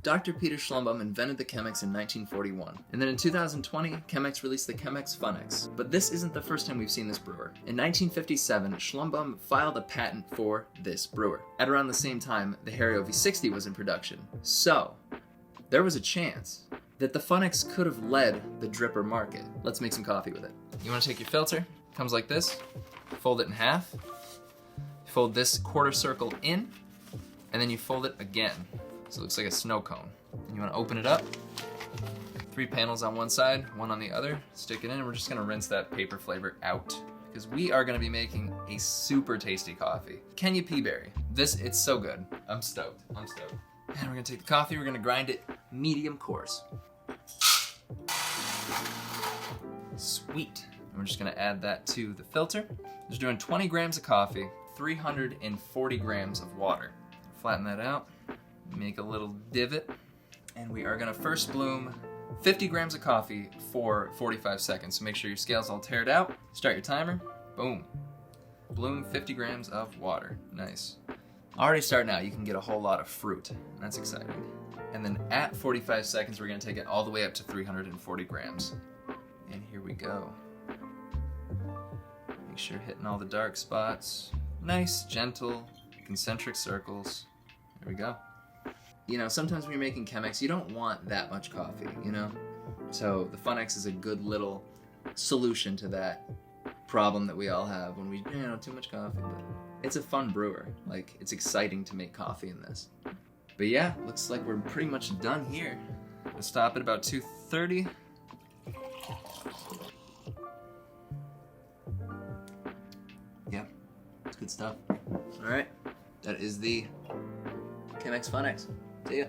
Dr. Peter Schlumbohm invented the Chemex in 1941, and then in 2020, Chemex released the Chemex Funnex. But this isn't the first time we've seen this brewer. In 1957, Schlumbohm filed a patent for this brewer. At around the same time, the Hario V60 was in production. So, there was a chance that the Funnex could have led the dripper market. Let's make some coffee with it. You want to take your filter, comes like this, fold it in half, fold this quarter circle in, and then you fold it again. So it looks like a snow cone. And you want to open it up. 3 panels on one side, 1 on the other. Stick it in, and we're just going to rinse that paper flavor out, because we are going to be making a super tasty coffee. Kenya Peaberry. It's so good. I'm stoked. And we're going to take the coffee, we're going to grind it medium coarse. Sweet. And we're just going to add that to the filter. Just doing 20 grams of coffee, 340 grams of water. Flatten that out. Make a little divot, and we are gonna first bloom 50 grams of coffee for 45 seconds. So make sure your scale's all tared out. Start your timer. Boom. Bloom 50 grams of water. Nice. Already starting out, you can get a whole lot of fruit. That's exciting. And then at 45 seconds, we're gonna take it all the way up to 340 grams. And here we go. Make sure you're hitting all the dark spots. Nice, gentle, concentric circles. There we go. You know, sometimes when you're making Chemex, you don't want that much coffee, you know? So the Funnex is a good little solution to that problem that we all have when we, too much coffee. But it's a fun brewer. Like, it's exciting to make coffee in this. But yeah, looks like we're pretty much done here. We'll stop at about 2:30. Yeah, it's good stuff. All right, that is the Chemex Funnex. See ya.